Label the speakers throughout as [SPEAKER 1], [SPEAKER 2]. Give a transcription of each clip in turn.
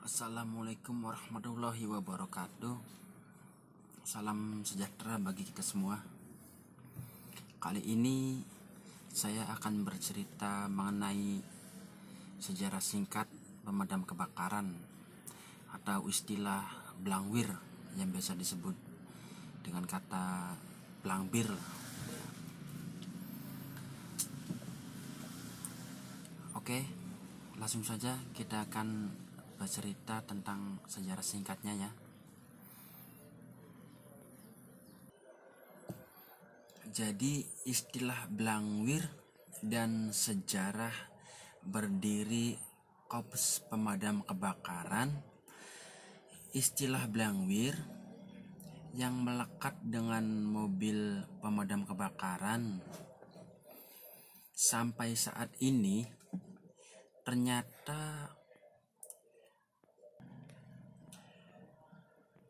[SPEAKER 1] Assalamualaikum warahmatullahi wabarakatuh. Salam sejahtera bagi kita semua. Kali ini saya akan bercerita mengenai sejarah singkat pemadam kebakaran atau istilah blangwir yang biasa disebut dengan kata blangbir. Oke, langsung saja kita akan bercerita tentang sejarah singkatnya ya. Jadi istilah blangwir dan sejarah berdiri Korps Pemadam Kebakaran. Istilah blangwir yang melekat dengan mobil pemadam kebakaran sampai saat ini ternyata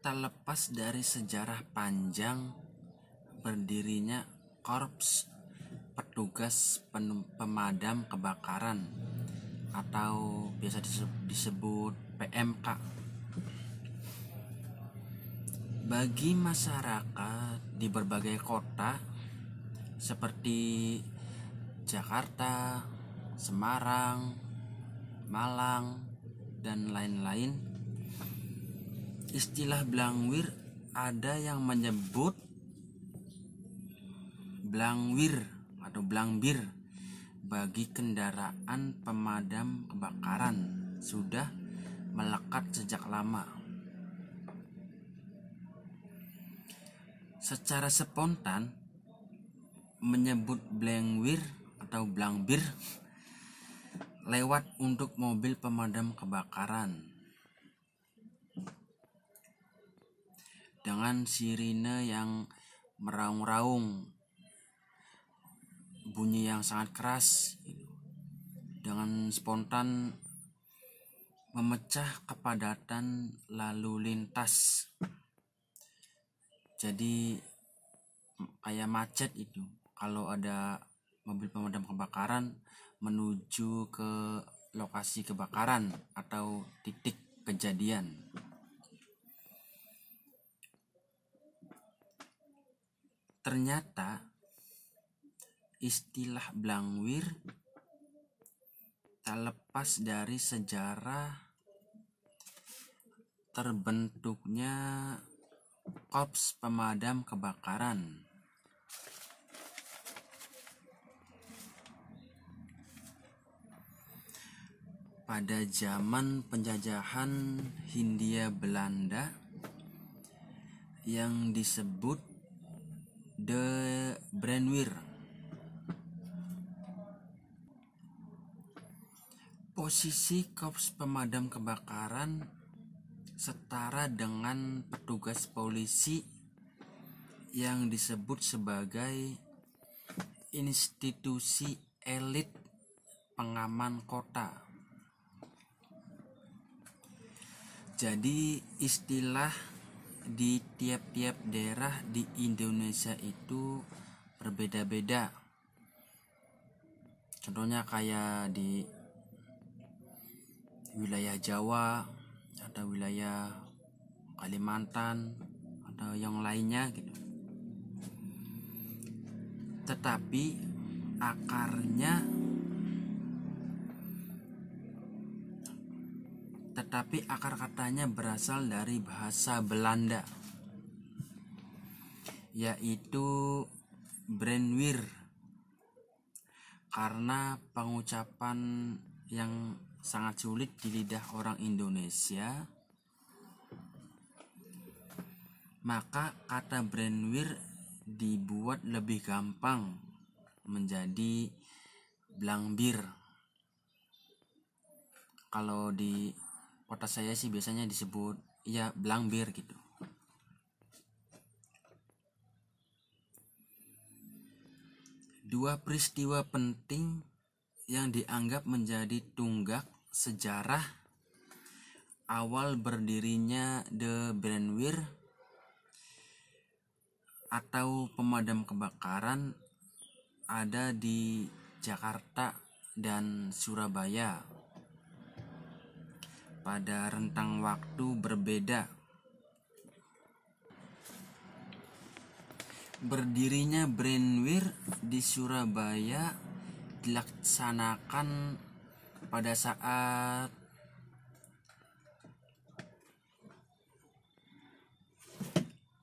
[SPEAKER 1] tak lepas dari sejarah panjang berdirinya Korps Petugas Pemadam Kebakaran atau biasa disebut PMK. Bagi masyarakat di berbagai kota seperti Jakarta, Semarang, Malang, dan lain-lain, istilah blangwir ada yang menyebut blangwir atau blangbir bagi kendaraan pemadam kebakaran sudah melekat sejak lama. Secara spontan menyebut blangwir atau blangbir lewat untuk mobil pemadam kebakaran dengan sirine yang meraung-raung, bunyi yang sangat keras, dengan spontan memecah kepadatan lalu lintas. Jadi kayak macet itu kalau ada mobil pemadam kebakaran menuju ke lokasi kebakaran atau titik kejadian. Ternyata istilah blangwir tak lepas dari sejarah terbentuknya Korps Pemadam Kebakaran. Pada zaman penjajahan Hindia Belanda yang disebut de Brandweer. Posisi Korps Pemadam Kebakaran setara dengan petugas polisi yang disebut sebagai institusi elit pengaman kota. Jadi istilah di tiap-tiap daerah di Indonesia itu berbeda-beda. Contohnya kayak di wilayah Jawa atau wilayah Kalimantan atau yang lainnya gitu. Tetapi akar katanya berasal dari bahasa Belanda, yaitu brandweer, karena pengucapan yang sangat sulit di lidah orang Indonesia, maka kata brandweer dibuat lebih gampang menjadi blangbir. Kalau di kota saya sih biasanya disebut ya blangbir gitu. Dua peristiwa penting yang dianggap menjadi tunggak sejarah awal berdirinya de Brandweer atau pemadam kebakaran ada di Jakarta dan Surabaya pada rentang waktu berbeda. Berdirinya Brandweer di Surabaya dilaksanakan pada saat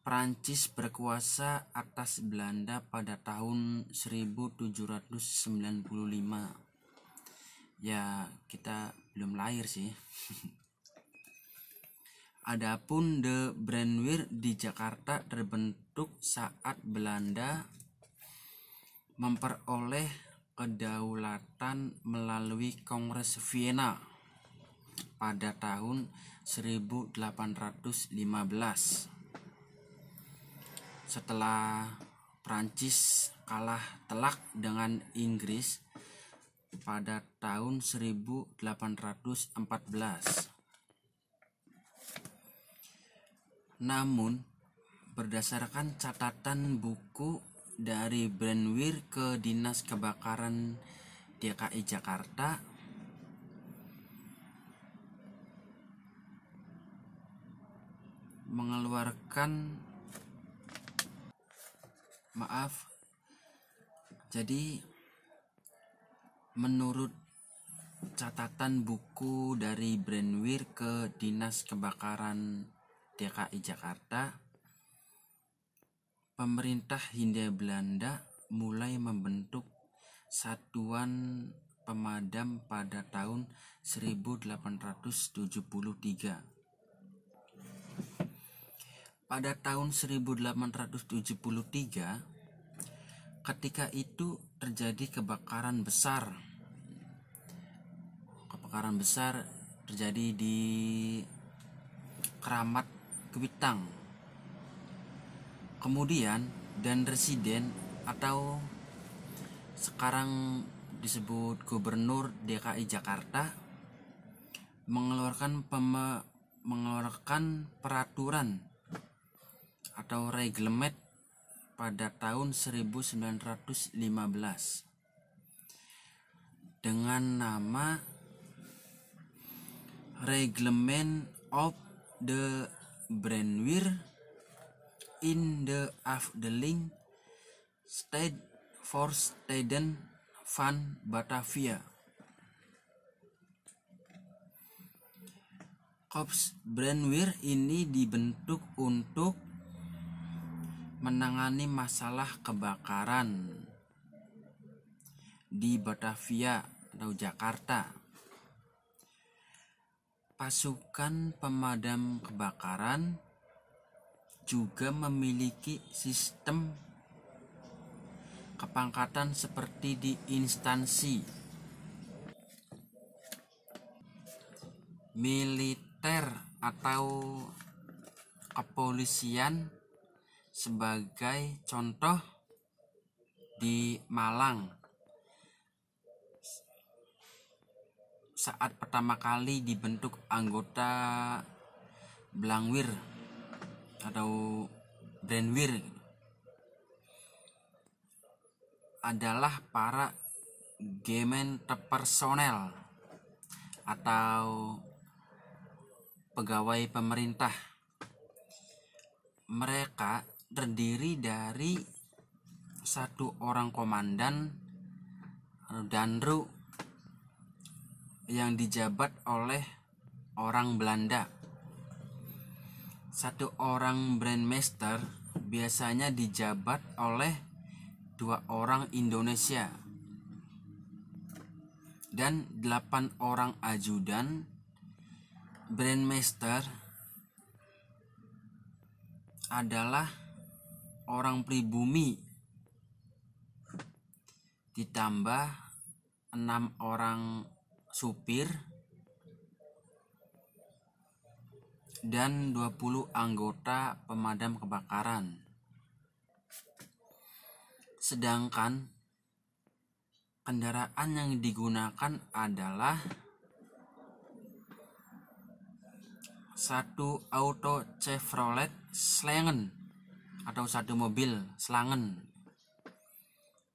[SPEAKER 1] Prancis berkuasa atas Belanda pada tahun 1795. Ya, kita belum lahir sih. Adapun The Brandweer di Jakarta terbentuk saat Belanda memperoleh kedaulatan melalui Kongres Vienna pada tahun 1815. Setelah Prancis kalah telak dengan Inggris pada tahun 1814. Namun, berdasarkan catatan buku dari Brandweer ke Dinas Kebakaran DKI Jakarta, menurut catatan buku dari Brandweer ke Dinas Kebakaran DKI Jakarta, pemerintah Hindia Belanda mulai membentuk satuan pemadam pada tahun 1873. Pada tahun 1873, ketika itu terjadi kebakaran besar. Kebakaran besar terjadi di Keramat Kuitang. Kemudian dan residen atau sekarang disebut Gubernur DKI Jakarta mengeluarkan peraturan atau reglemen pada tahun 1915 dengan nama Reglement of the Brandweer in the Afdeling State for Steden van Batavia. Korps Brandweer ini dibentuk untuk menangani masalah kebakaran di Batavia atau Jakarta. Pasukan pemadam kebakaran juga memiliki sistem kepangkatan seperti di instansi militer atau kepolisian. Sebagai contoh, di Malang saat pertama kali dibentuk anggota Blangweer atau Brandweer adalah para gemeente-personeel atau pegawai pemerintah. Mereka terdiri dari satu orang komandan Danru yang dijabat oleh orang Belanda. Satu orang brandmeester biasanya dijabat oleh 2 orang Indonesia dan 8 orang ajudan brandmeester adalah orang pribumi, ditambah 6 orang supir dan 20 anggota pemadam kebakaran. Sedangkan kendaraan yang digunakan adalah satu auto Chevrolet Slangen atau satu mobil Slangen,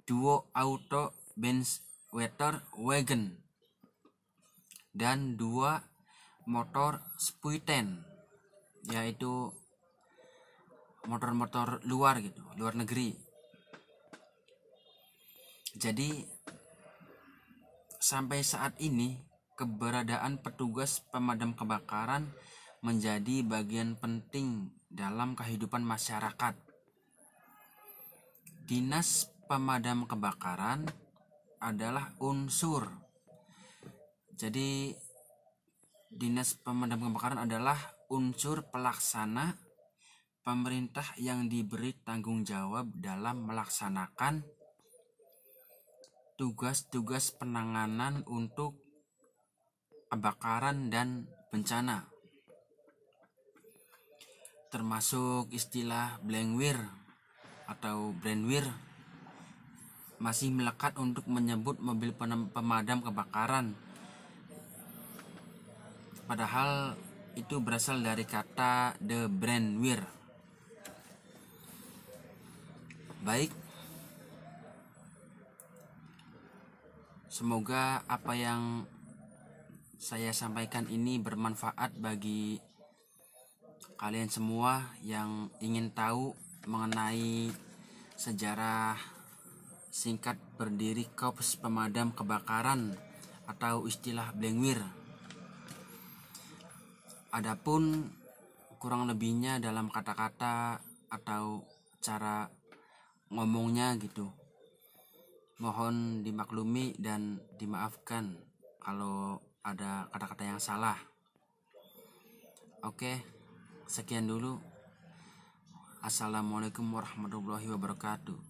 [SPEAKER 1] 2 auto Benz Water Wagon, dan 2 motor Spuiten, yaitu motor-motor luar gitu, luar negeri. Jadi sampai saat ini keberadaan petugas pemadam kebakaran menjadi bagian penting dalam kehidupan masyarakat. Dinas pemadam kebakaran adalah unsur. Jadi dinas pemadam kebakaran adalah unsur pelaksana pemerintah yang diberi tanggung jawab dalam melaksanakan tugas-tugas penanganan untuk kebakaran dan bencana, termasuk istilah Blengwir atau Brandwir masih melekat untuk menyebut mobil pemadam kebakaran, padahal itu berasal dari kata The Brandwir. Baik, semoga apa yang saya sampaikan ini bermanfaat bagi kalian semua yang ingin tahu mengenai sejarah singkat berdiri Korps Pemadam Kebakaran atau istilah Blengwir. Adapun kurang lebihnya dalam kata-kata atau cara ngomongnya gitu, mohon dimaklumi dan dimaafkan kalau ada kata-kata yang salah. Oke, sekian dulu. Assalamualaikum warahmatullahi wabarakatuh.